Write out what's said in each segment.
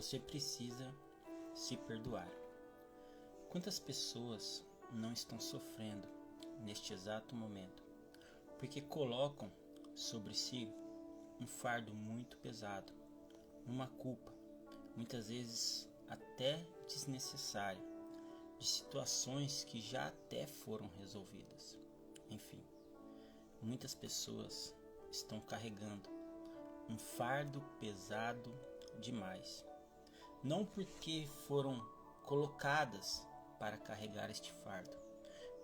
Você precisa se perdoar. Quantas pessoas não estão sofrendo neste exato momento porque colocam sobre si um fardo muito pesado, uma culpa, muitas vezes até desnecessária, de situações que já até foram resolvidas. Enfim, muitas pessoas estão carregando um fardo pesado demais. Não porque foram colocadas para carregar este fardo,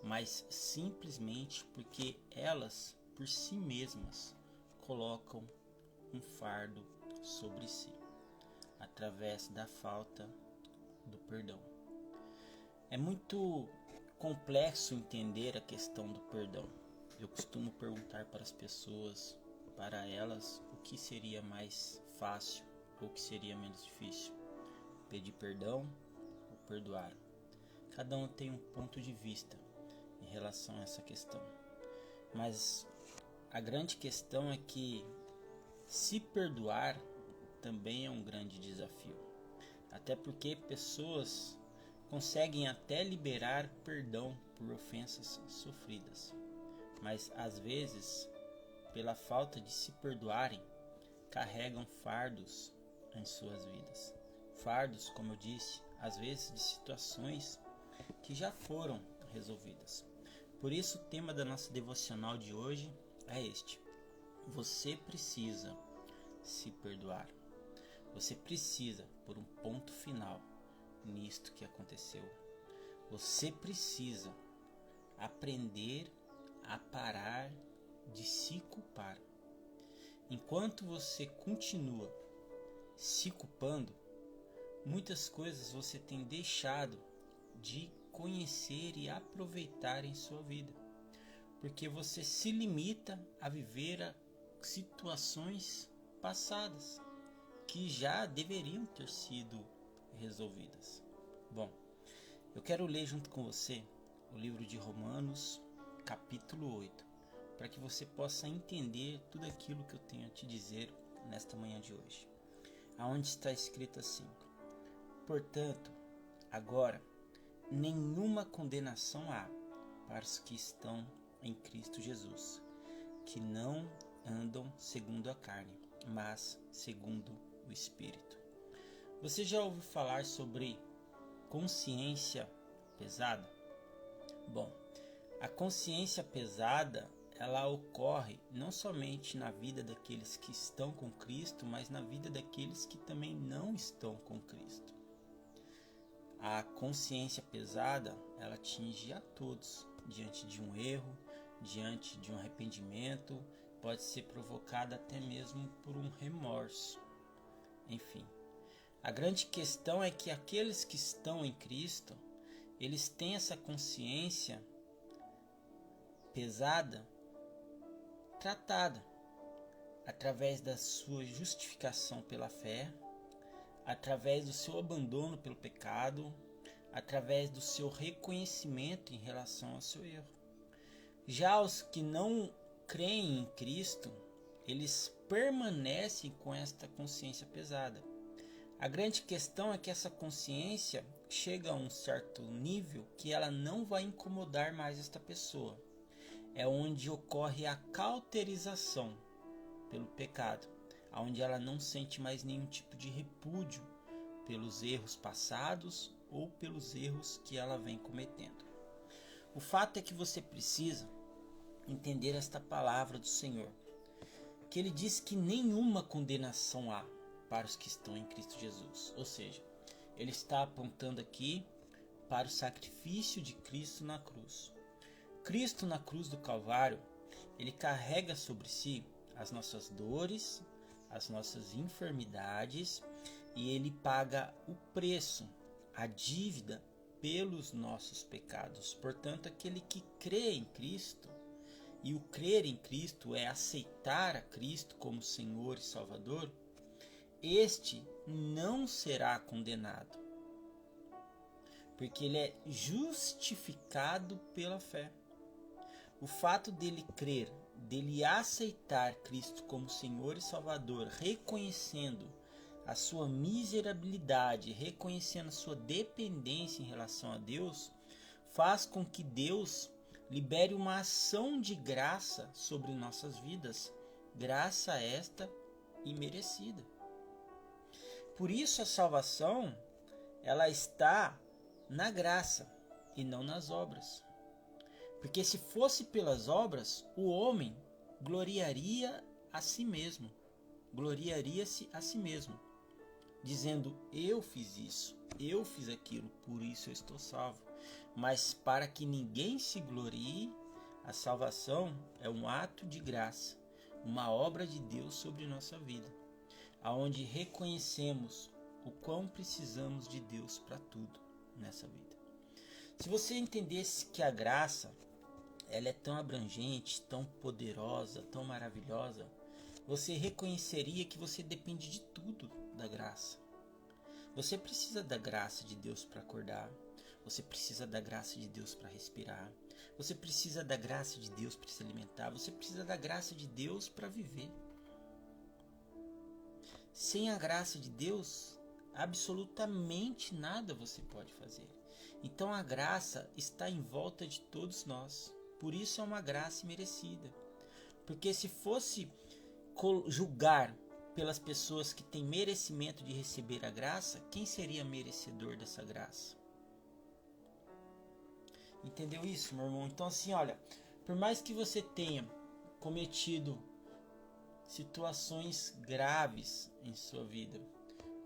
mas simplesmente porque elas, por si mesmas, colocam um fardo sobre si, através da falta do perdão. É muito complexo entender a questão do perdão. Eu costumo perguntar para as pessoas, para elas, o que seria mais fácil ou o que seria menos difícil: pedir perdão ou perdoar. Cada um tem um ponto de vista em relação a essa questão, mas a grande questão é que se perdoar também é um grande desafio, até porque pessoas conseguem até liberar perdão por ofensas sofridas, mas às vezes, pela falta de se perdoarem, carregam fardos em suas vidas. Fardos, como eu disse, às vezes de situações que já foram resolvidas. Por isso o tema da nossa devocional de hoje é este: você precisa se perdoar. Você precisa pôr um ponto final nisto que aconteceu. Você precisa aprender a parar de se culpar. Enquanto você continua se culpando, muitas coisas você tem deixado de conhecer e aproveitar em sua vida, porque você se limita a viver situações passadas que já deveriam ter sido resolvidas. Bom, eu quero ler junto com você o livro de Romanos, capítulo 8, para que você possa entender tudo aquilo que eu tenho a te dizer nesta manhã de hoje. Aonde está escrito assim: portanto, agora nenhuma condenação há para os que estão em Cristo Jesus, que não andam segundo a carne, mas segundo o Espírito. Você já ouviu falar sobre consciência pesada? Bom, a consciência pesada, ela ocorre não somente na vida daqueles que estão com Cristo, mas na vida daqueles que também não estão com Cristo. A consciência pesada, ela atinge a todos, diante de um erro, diante de um arrependimento, pode ser provocada até mesmo por um remorso. Enfim, a grande questão é que aqueles que estão em Cristo, eles têm essa consciência pesada tratada através da sua justificação pela fé, através do seu abandono pelo pecado, através do seu reconhecimento em relação ao seu erro. Já os que não creem em Cristo, eles permanecem com esta consciência pesada. A grande questão é que essa consciência chega a um certo nível que ela não vai incomodar mais esta pessoa. É onde ocorre a cauterização pelo pecado, onde ela não sente mais nenhum tipo de repúdio pelos erros passados ou pelos erros que ela vem cometendo. O fato é que você precisa entender esta palavra do Senhor, que Ele diz que nenhuma condenação há para os que estão em Cristo Jesus. Ou seja, Ele está apontando aqui para o sacrifício de Cristo na cruz. Cristo na cruz do Calvário, Ele carrega sobre si as nossas dores, as nossas enfermidades, e Ele paga o preço, a dívida pelos nossos pecados. Portanto, aquele que crê em Cristo, e o crer em Cristo é aceitar a Cristo como Senhor e Salvador, este não será condenado, porque ele é justificado pela fé. O fato dele crer, dele aceitar Cristo como Senhor e Salvador, reconhecendo a sua miserabilidade, reconhecendo a sua dependência em relação a Deus, faz com que Deus libere uma ação de graça sobre nossas vidas, graça esta imerecida. Por isso a salvação, ela está na graça e não nas obras. Porque se fosse pelas obras, o homem gloriaria a si mesmo, gloriaria-se a si mesmo, dizendo: eu fiz isso, eu fiz aquilo, por isso eu estou salvo. Mas para que ninguém se glorie, a salvação é um ato de graça, uma obra de Deus sobre nossa vida, aonde reconhecemos o quão precisamos de Deus para tudo nessa vida. Se você entendesse que a graça, ela é tão abrangente, tão poderosa, tão maravilhosa, você reconheceria que você depende de tudo da graça. Você precisa da graça de Deus para acordar, você precisa da graça de Deus para respirar, você precisa da graça de Deus para se alimentar, você precisa da graça de Deus para viver. Sem a graça de Deus, absolutamente nada você pode fazer. Então a graça está em volta de todos nós. Por isso é uma graça merecida. Porque se fosse julgar pelas pessoas que têm merecimento de receber a graça, quem seria merecedor dessa graça? Entendeu isso, meu irmão? Então assim, olha, por mais que você tenha cometido situações graves em sua vida,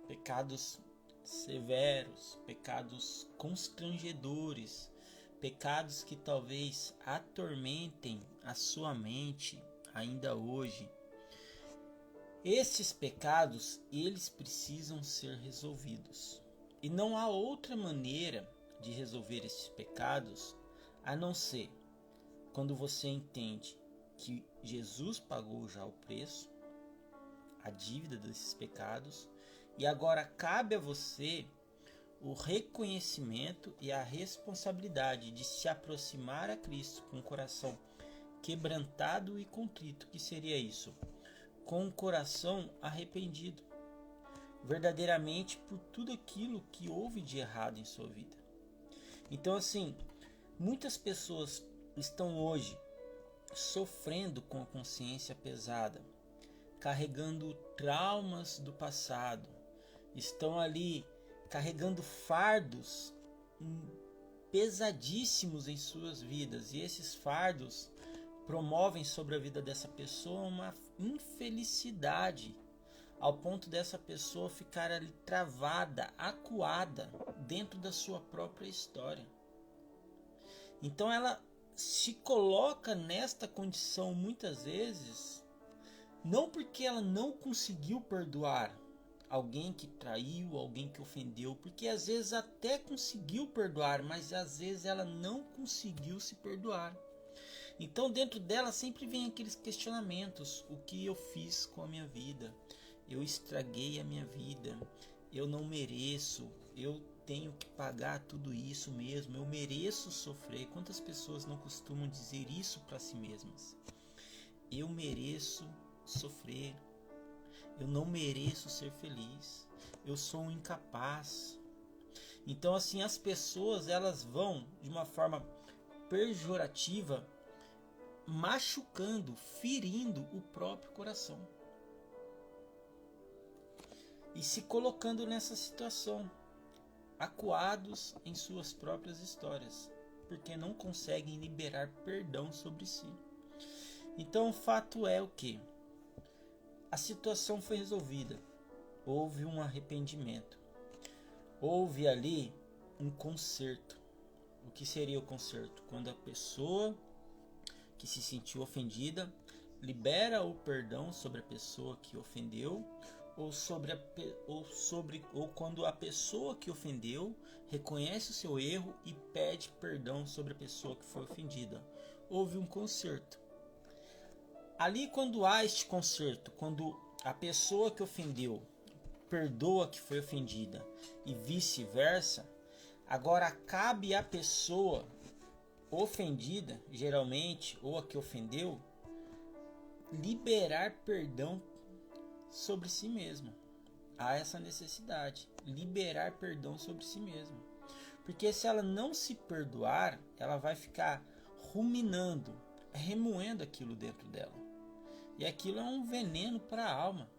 pecados severos, pecados constrangedores, pecados que talvez atormentem a sua mente ainda hoje, esses pecados, eles precisam ser resolvidos. E não há outra maneira de resolver esses pecados a não ser quando você entende que Jesus pagou já o preço, a dívida desses pecados, e agora cabe a você o reconhecimento e a responsabilidade de se aproximar a Cristo com o coração quebrantado e contrito. Que seria isso? Com o coração arrependido, verdadeiramente por tudo aquilo que houve de errado em sua vida. Então assim, muitas pessoas estão hoje sofrendo com a consciência pesada, carregando traumas do passado, estão ali carregando fardos pesadíssimos em suas vidas, e esses fardos promovem sobre a vida dessa pessoa uma infelicidade, ao ponto dessa pessoa ficar ali travada, acuada dentro da sua própria história. Então ela se coloca nesta condição muitas vezes, não porque ela não conseguiu perdoar alguém que traiu, alguém que ofendeu, porque às vezes até conseguiu perdoar, mas às vezes ela não conseguiu se perdoar. Então dentro dela sempre vem aqueles questionamentos: o que eu fiz com a minha vida? Eu estraguei a minha vida, eu não mereço, eu tenho que pagar tudo isso mesmo, eu mereço sofrer. Quantas pessoas não costumam dizer isso para si mesmas? Eu mereço sofrer, eu não mereço ser feliz, eu sou um incapaz. Então assim, as pessoas, elas vão de uma forma pejorativa machucando, ferindo o próprio coração e se colocando nessa situação, acuados em suas próprias histórias, porque não conseguem liberar perdão sobre si. Então o fato é o que? A situação foi resolvida, houve um arrependimento, houve ali um conserto. O que seria o conserto? Quando a pessoa que se sentiu ofendida libera o perdão sobre a pessoa que ofendeu, ou quando a pessoa que ofendeu reconhece o seu erro e pede perdão sobre a pessoa que foi ofendida. Houve um conserto. Ali, quando há este conserto, quando a pessoa que ofendeu perdoa a que foi ofendida e vice-versa, agora cabe à pessoa ofendida, geralmente, ou a que ofendeu, liberar perdão sobre si mesma. há essa necessidade, liberar perdão sobre si mesma. Porque se ela não se perdoar, ela vai ficar ruminando, remoendo aquilo dentro dela. E aquilo é um veneno para a alma.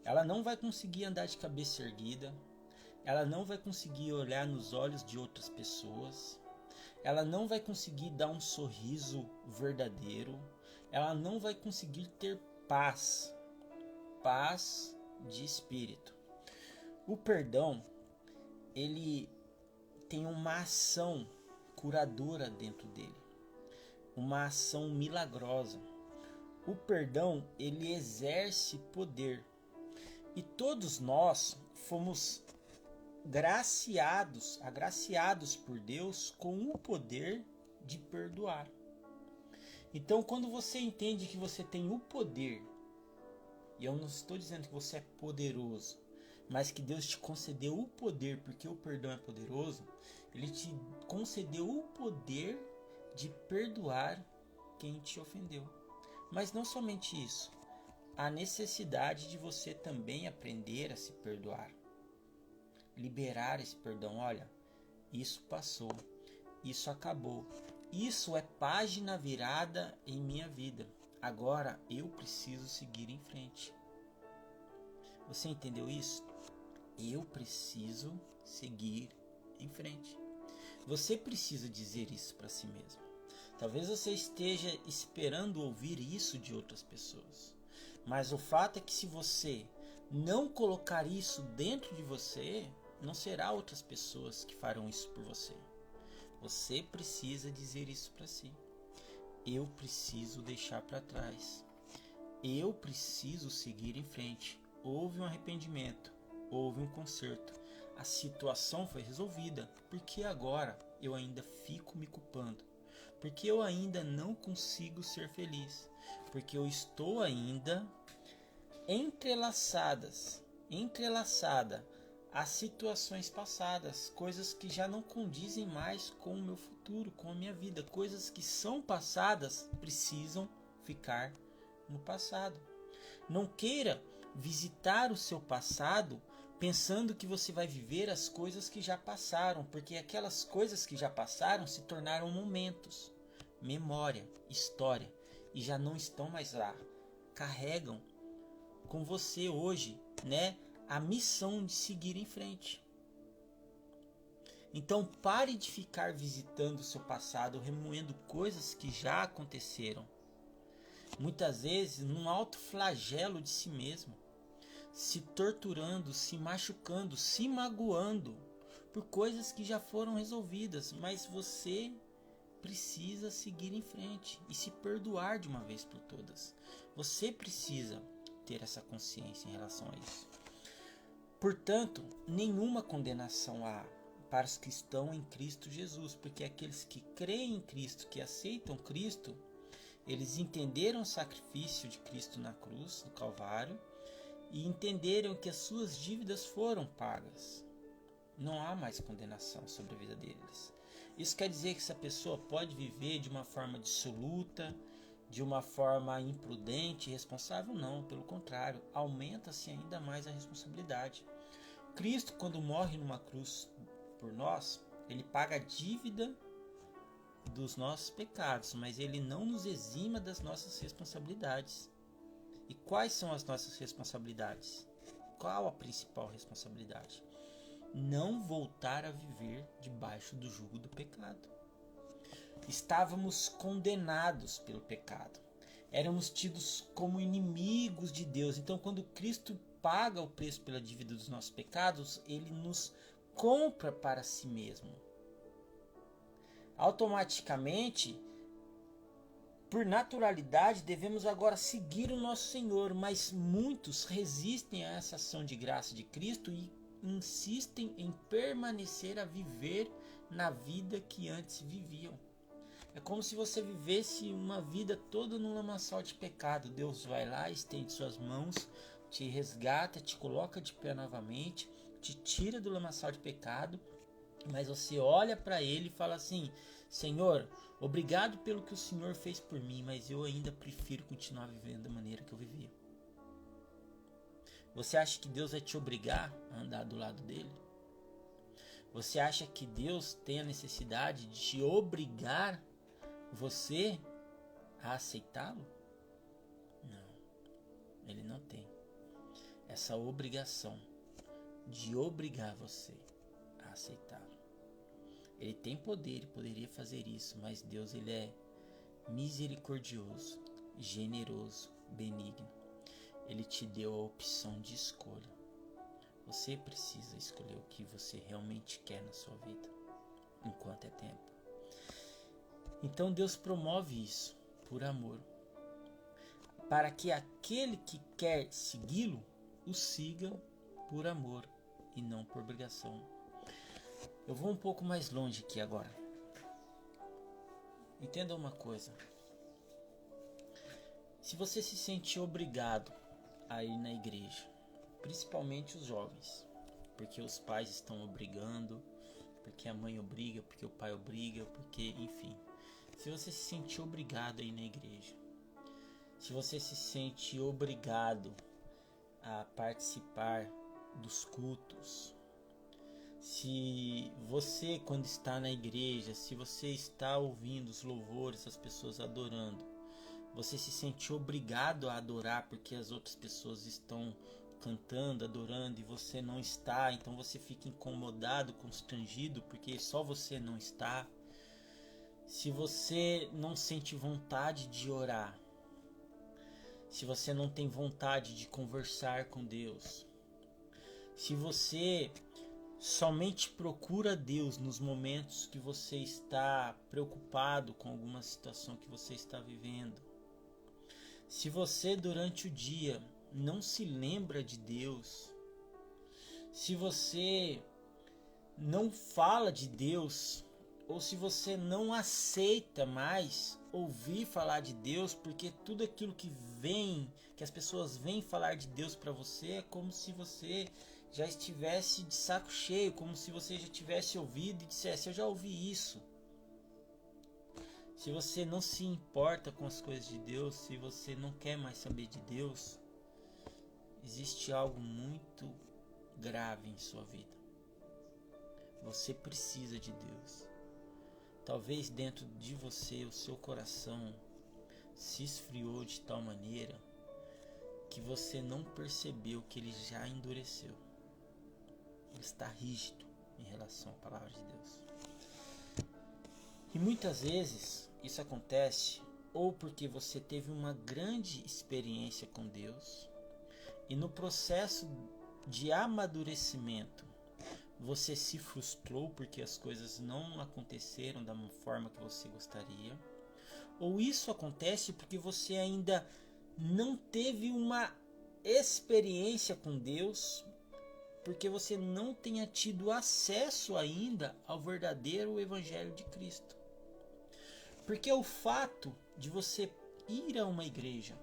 Ela não vai conseguir andar de cabeça erguida, ela não vai conseguir olhar nos olhos de outras pessoas, ela não vai conseguir dar um sorriso verdadeiro, ela não vai conseguir ter paz de espírito. O perdão, ele tem uma ação curadora dentro dele, uma ação milagrosa. O perdão, ele exerce poder. E todos nós fomos agraciados por Deus com o poder de perdoar. Então, quando você entende que você tem o poder, e eu não estou dizendo que você é poderoso, mas que Deus te concedeu o poder, porque o perdão é poderoso, Ele te concedeu o poder de perdoar quem te ofendeu. Mas não somente isso, a necessidade de você também aprender a se perdoar. Liberar esse perdão. Olha, isso passou, isso acabou, isso é página virada em minha vida. Agora eu preciso seguir em frente. Você entendeu isso? Eu preciso seguir em frente. Você precisa dizer isso para si mesmo. Talvez você esteja esperando ouvir isso de outras pessoas. Mas o fato é que se você não colocar isso dentro de você, não será outras pessoas que farão isso por você. Você precisa dizer isso para si. Eu preciso deixar para trás. Eu preciso seguir em frente. Houve um arrependimento, houve um conserto. A situação foi resolvida. Por que agora eu ainda fico me culpando? Porque eu ainda não consigo ser feliz. Porque eu estou ainda entrelaçada a situações passadas, coisas que já não condizem mais com o meu futuro, com a minha vida. Coisas que são passadas precisam ficar no passado. Não queira visitar o seu passado pensando que você vai viver as coisas que já passaram, porque aquelas coisas que já passaram se tornaram momentos, memória, história, e já não estão mais lá. Carregam com você hoje, a missão de seguir em frente. Então pare de ficar visitando o seu passado, remoendo coisas que já aconteceram. Muitas vezes num alto flagelo de si mesmo, se torturando, se machucando, se magoando por coisas que já foram resolvidas, mas você precisa seguir em frente e se perdoar de uma vez por todas. Você precisa ter essa consciência em relação a isso. Portanto, nenhuma condenação há para os que estão em Cristo Jesus, porque aqueles que creem em Cristo, que aceitam Cristo, eles entenderam o sacrifício de Cristo na cruz, no Calvário, e entenderam que as suas dívidas foram pagas. Não há mais condenação sobre a vida deles. Isso quer dizer que essa pessoa pode viver de uma forma dissoluta, de uma forma imprudente, irresponsável? Não, pelo contrário, aumenta-se ainda mais a responsabilidade. Cristo, quando morre numa cruz por nós, ele paga a dívida dos nossos pecados, mas ele não nos exima das nossas responsabilidades. E quais são as nossas responsabilidades? Qual a principal responsabilidade? Não voltar a viver debaixo do jugo do pecado. Estávamos condenados pelo pecado. Éramos tidos como inimigos de Deus. Então, quando Cristo paga o preço pela dívida dos nossos pecados, ele nos compra para si mesmo. Automaticamente, por naturalidade, devemos agora seguir o nosso Senhor, mas muitos resistem a essa ação de graça de Cristo e insistem em permanecer a viver na vida que antes viviam. É como se você vivesse uma vida toda num lamaçal de pecado. Deus vai lá, estende suas mãos, te resgata, te coloca de pé novamente, te tira do lamaçal de pecado, mas você olha para ele e fala assim: Senhor, obrigado pelo que o Senhor fez por mim, mas eu ainda prefiro continuar vivendo da maneira que eu vivia. Você acha que Deus vai te obrigar a andar do lado dele? Você acha que Deus tem a necessidade de te obrigar você a aceitá-lo? Não, ele não tem essa obrigação de obrigar você a aceitá-lo. Ele tem poder, ele poderia fazer isso, mas Deus, ele é misericordioso, generoso, benigno. Ele te deu a opção de escolha. Você precisa escolher o que você realmente quer na sua vida, enquanto é tempo. Então Deus promove isso por amor, para que aquele que quer segui-lo, o siga por amor e não por obrigação. Eu vou um pouco mais longe aqui agora. Entenda uma coisa. Se você se sente obrigado a ir na igreja, principalmente os jovens, porque os pais estão obrigando, porque a mãe obriga, porque o pai obriga, porque, enfim. Se você se sente obrigado a ir na igreja, se você se sente obrigado a participar dos cultos, se você, quando está na igreja, se você está ouvindo os louvores, as pessoas adorando, você se sente obrigado a adorar porque as outras pessoas estão cantando, adorando e você não está, então você fica incomodado, constrangido porque só você não está. Se você não sente vontade de orar, se você não tem vontade de conversar com Deus, se você somente procura Deus nos momentos que você está preocupado com alguma situação que você está vivendo, se você durante o dia não se lembra de Deus, se você não fala de Deus, ou se você não aceita mais ouvir falar de Deus, porque tudo aquilo que as pessoas vêm falar de Deus para você é como se você já estivesse de saco cheio, como se você já tivesse ouvido e dissesse, eu já ouvi isso. Se você não se importa com as coisas de Deus, se você não quer mais saber de Deus, existe algo muito grave em sua vida. Você precisa de Deus. Talvez dentro de você o seu coração se esfriou de tal maneira que você não percebeu que ele já endureceu. Ele está rígido em relação à palavra de Deus. E muitas vezes isso acontece ou porque você teve uma grande experiência com Deus e no processo de amadurecimento você se frustrou porque as coisas não aconteceram da forma que você gostaria, ou isso acontece porque você ainda não teve uma experiência com Deus, porque você não tenha tido acesso ainda ao verdadeiro Evangelho de Cristo. Porque o fato de você ir a uma igreja,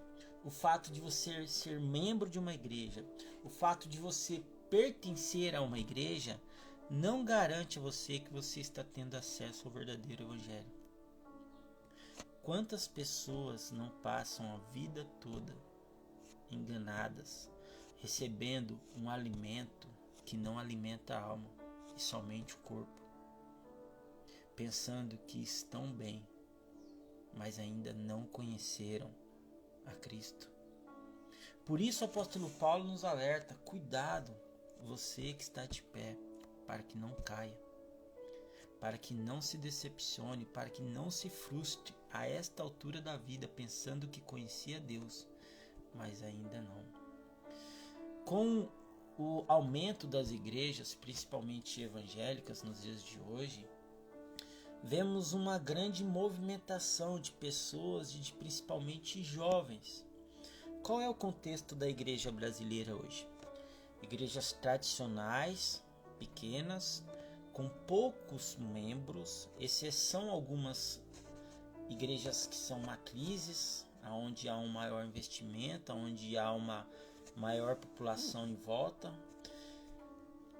o fato de você ser membro de uma igreja, o fato de você pertencer a uma igreja, não garante a você que você está tendo acesso ao verdadeiro Evangelho. Quantas pessoas não passam a vida toda enganadas, recebendo um alimento que não alimenta a alma e somente o corpo, pensando que estão bem, mas ainda não conheceram a Cristo. Por isso o apóstolo Paulo nos alerta, cuidado, você que está de pé, para que não caia, para que não se decepcione, para que não se frustre a esta altura da vida, pensando que conhecia Deus, mas ainda não. Com o aumento das igrejas, principalmente evangélicas nos dias de hoje, vemos uma grande movimentação de pessoas, de principalmente jovens. Qual é o contexto da igreja brasileira hoje? Igrejas tradicionais, pequenas, com poucos membros, exceção algumas igrejas que são matrizes, onde há um maior investimento, onde há uma maior população em volta.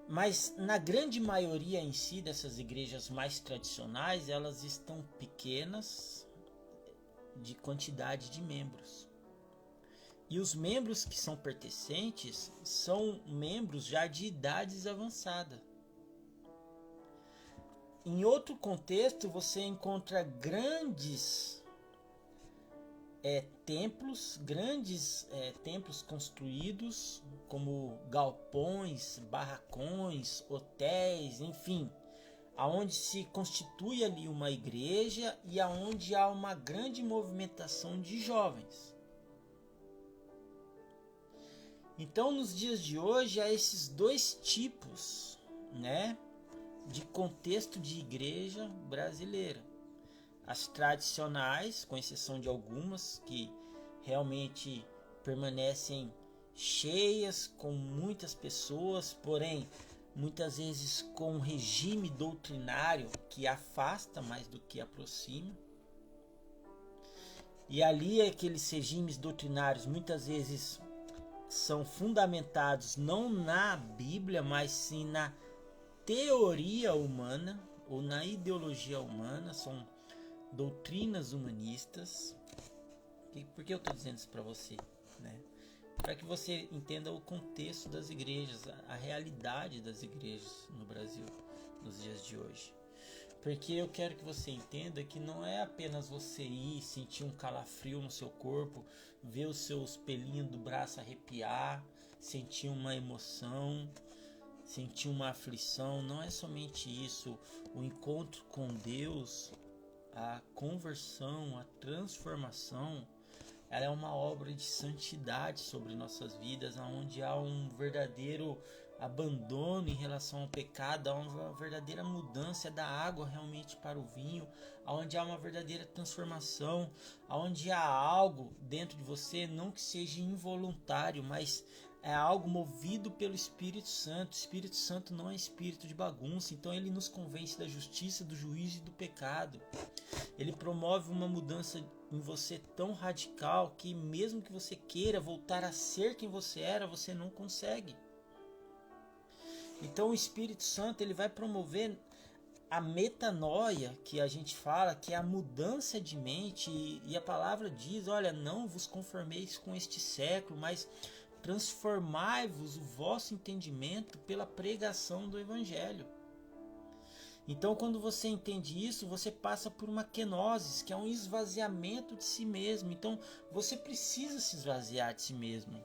Mas na grande maioria em si dessas igrejas mais tradicionais, elas estão pequenas de quantidade de membros. E os membros que são pertencentes são membros já de idades avançadas. Em outro contexto, você encontra grandes templos construídos, como galpões, barracões, hotéis, enfim, aonde se constitui ali uma igreja e aonde há uma grande movimentação de jovens. Então, nos dias de hoje, há esses dois tipos, né, de contexto de igreja brasileira. As tradicionais, com exceção de algumas que realmente permanecem cheias, com muitas pessoas, porém muitas vezes com um regime doutrinário que afasta mais do que aproxima. E ali aqueles regimes doutrinários muitas vezes são fundamentados não na Bíblia, mas sim na teoria humana ou na ideologia humana, são doutrinas humanistas. Por que eu estou dizendo isso para você, né? Para que você entenda o contexto das igrejas, a realidade das igrejas no Brasil nos dias de hoje. Porque eu quero que você entenda que não é apenas você ir sentir um calafrio no seu corpo, ver os seus pelinhos do braço arrepiar, sentir uma emoção, sentir uma aflição. Não é somente isso. O encontro com Deus, a conversão, a transformação, ela é uma obra de santidade sobre nossas vidas, onde há um verdadeiro abandono em relação ao pecado, há uma verdadeira mudança da água realmente para o vinho, onde há uma verdadeira transformação, onde há algo dentro de você, não que seja involuntário, mas é algo movido pelo Espírito Santo. O Espírito Santo não é espírito de bagunça, então ele nos convence da justiça, do juízo e do pecado. Ele promove uma mudança em você tão radical que mesmo que você queira voltar a ser quem você era, você não consegue. Então o Espírito Santo ele vai promover a metanoia, que a gente fala, que é a mudança de mente, e a palavra diz, olha, não vos conformeis com este século, mas transformai-vos o vosso entendimento pela pregação do Evangelho. Então, quando você entende isso, você passa por uma kenosis, que é um esvaziamento de si mesmo. Então, você precisa se esvaziar de si mesmo.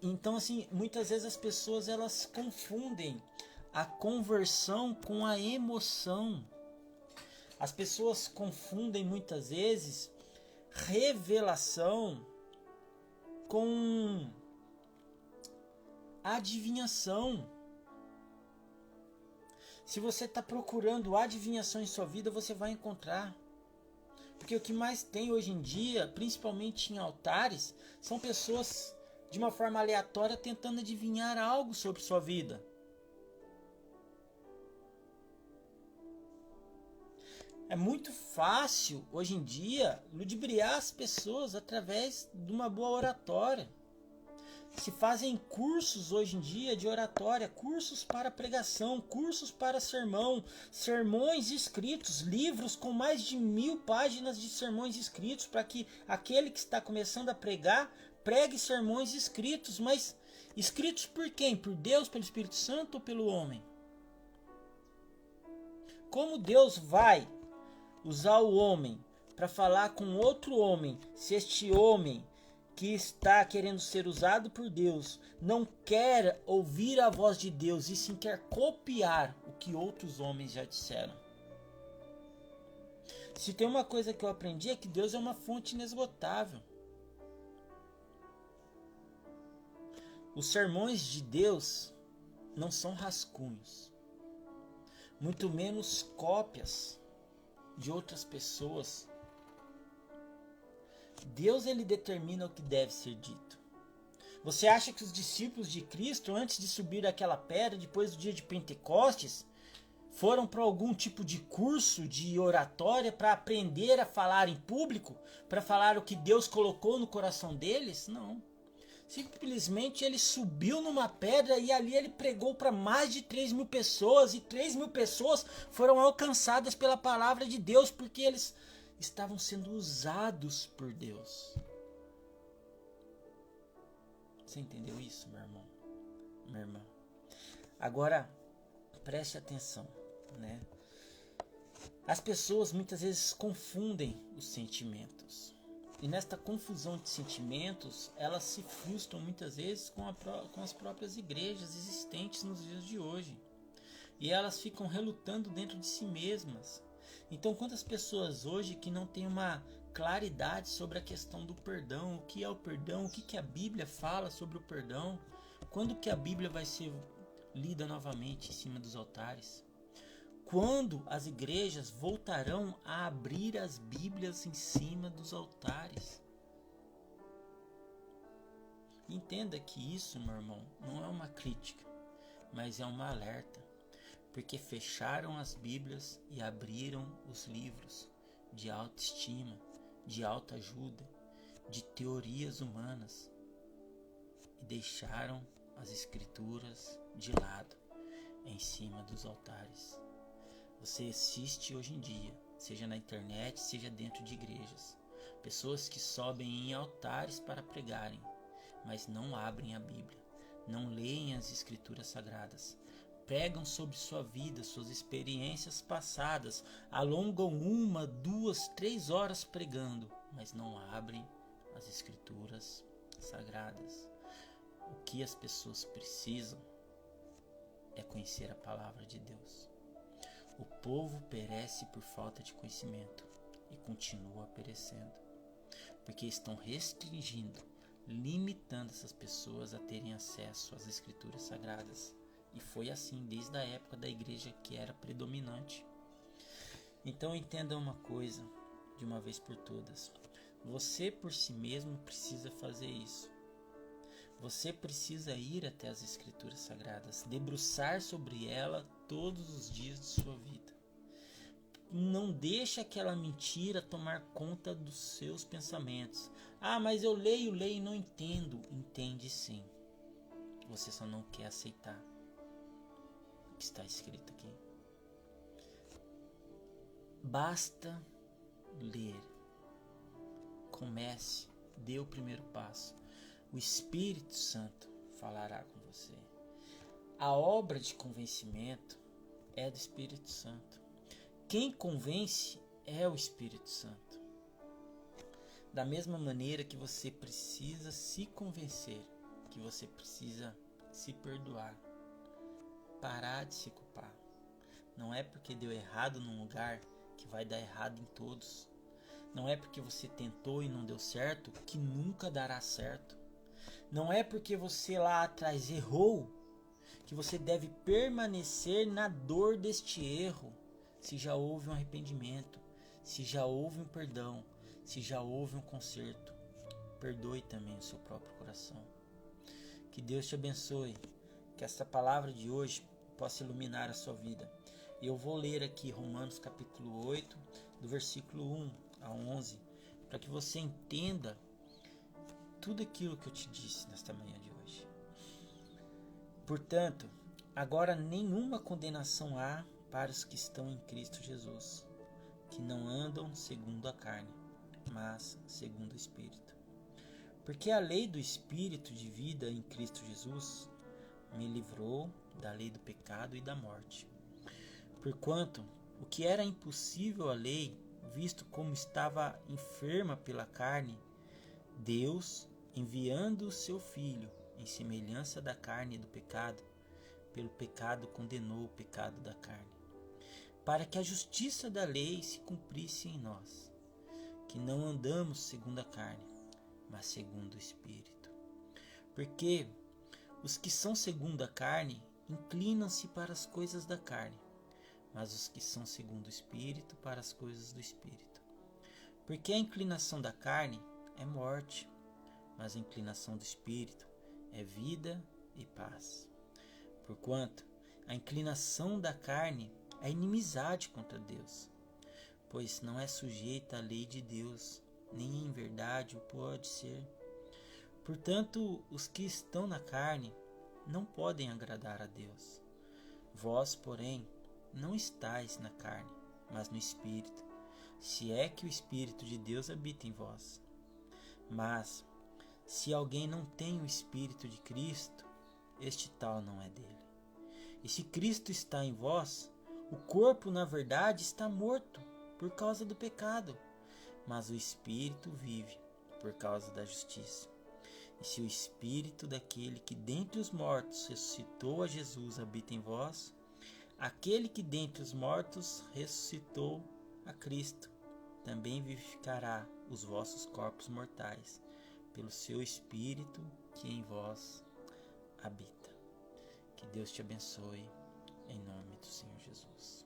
Então, assim, muitas vezes as pessoas elas confundem a conversão com a emoção. As pessoas confundem muitas vezes revelação com adivinhação. Se você está procurando adivinhação em sua vida, você vai encontrar. Porque o que mais tem hoje em dia, principalmente em altares, são pessoas de uma forma aleatória tentando adivinhar algo sobre sua vida. É muito fácil, hoje em dia, ludibriar as pessoas através de uma boa oratória. Se fazem cursos hoje em dia de oratória, cursos para pregação, cursos para sermão, sermões escritos, livros com mais de 1000 páginas de sermões escritos, para que aquele que está começando a pregar, pregue sermões escritos. Mas escritos por quem? Por Deus, pelo Espírito Santo ou pelo homem? Como Deus vai usar o homem para falar com outro homem, se este homem que está querendo ser usado por Deus não quer ouvir a voz de Deus e sim quer copiar o que outros homens já disseram? Se tem uma coisa que eu aprendi é que Deus é uma fonte inesgotável. Os sermões de Deus não são rascunhos, muito menos cópias de outras pessoas. Deus ele determina o que deve ser dito. Você acha que os discípulos de Cristo, antes de subir daquela pedra, depois do dia de Pentecostes, foram para algum tipo de curso de oratória para aprender a falar em público, para falar o que Deus colocou no coração deles? Não. Simplesmente ele subiu numa pedra e ali ele pregou para mais de 3.000 pessoas, e 3.000 pessoas foram alcançadas pela palavra de Deus, porque eles estavam sendo usados por Deus. Você entendeu isso, meu irmão? Minha irmã? Agora, preste atenção, né? As pessoas muitas vezes confundem os sentimentos. E nesta confusão de sentimentos, elas se frustram muitas vezes com as próprias igrejas existentes nos dias de hoje. E elas ficam relutando dentro de si mesmas. Então, quantas pessoas hoje que não têm uma claridade sobre a questão do perdão, o que é o perdão, o que a Bíblia fala sobre o perdão, quando que a Bíblia vai ser lida novamente em cima dos altares? Quando as igrejas voltarão a abrir as Bíblias em cima dos altares? Entenda que isso, meu irmão, não é uma crítica, mas é uma alerta. Porque fecharam as Bíblias e abriram os livros de autoestima, de autoajuda, de teorias humanas e deixaram as Escrituras de lado, em cima dos altares. Você assiste hoje em dia, seja na internet, seja dentro de igrejas, pessoas que sobem em altares para pregarem, mas não abrem a Bíblia, não leem as Escrituras Sagradas, pregam sobre sua vida, suas experiências passadas, alongam 1, 2, 3 horas pregando, mas não abrem as Escrituras Sagradas. O que as pessoas precisam é conhecer a palavra de Deus. O povo perece por falta de conhecimento e continua perecendo, porque estão restringindo, limitando essas pessoas a terem acesso às Escrituras Sagradas. E foi assim desde a época da igreja que era predominante. Então entenda uma coisa de uma vez por todas. Você por si mesmo precisa fazer isso. Você precisa ir até as Escrituras Sagradas, debruçar sobre ela todos os dias de sua vida. Não deixe aquela mentira tomar conta dos seus pensamentos. Ah, mas eu leio e não entendo. Entende sim. Você só não quer aceitar o que está escrito aqui. Basta ler. Comece, dê o primeiro passo. O Espírito Santo falará com você. A obra de convencimento é do Espírito Santo. Quem convence é o Espírito Santo. Da mesma maneira que você precisa se convencer, que você precisa se perdoar, parar de se culpar. Não é porque deu errado num lugar que vai dar errado em todos. Não é porque você tentou e não deu certo que nunca dará certo. Não é porque você lá atrás errou que você deve permanecer na dor deste erro. Se já houve um arrependimento, se já houve um perdão, se já houve um conserto, perdoe também o seu próprio coração. Que Deus te abençoe, que esta palavra de hoje possa iluminar a sua vida. Eu vou ler aqui Romanos capítulo 8, do versículo 1 a 11, para que você entenda tudo aquilo que eu te disse nesta manhã de hoje. Portanto, agora nenhuma condenação há para os que estão em Cristo Jesus, que não andam segundo a carne, mas segundo o Espírito. Porque a lei do Espírito de vida em Cristo Jesus me livrou da lei do pecado e da morte. Porquanto, o que era impossível à lei, visto como estava enferma pela carne, Deus, enviando o seu Filho em semelhança da carne e do pecado, pelo pecado condenou o pecado da carne, para que a justiça da lei se cumprisse em nós, que não andamos segundo a carne, mas segundo o Espírito. Porque os que são segundo a carne inclinam-se para as coisas da carne, mas os que são segundo o Espírito para as coisas do Espírito. Porque a inclinação da carne é morte, mas a inclinação do Espírito é vida e paz. Porquanto a inclinação da carne é inimizade contra Deus, pois não é sujeita à lei de Deus, nem em verdade o pode ser. Portanto, os que estão na carne não podem agradar a Deus. Vós, porém, não estáis na carne, mas no Espírito, se é que o Espírito de Deus habita em vós. Mas, Se alguém não tem o Espírito de Cristo, este tal não é dele. E se Cristo está em vós, o corpo, na verdade, está morto por causa do pecado, mas o Espírito vive por causa da justiça. E se o Espírito daquele que dentre os mortos ressuscitou a Jesus habita em vós, aquele que dentre os mortos ressuscitou a Cristo também vivificará os vossos corpos mortais pelo seu Espírito que em vós habita. Que Deus te abençoe, em nome do Senhor Jesus.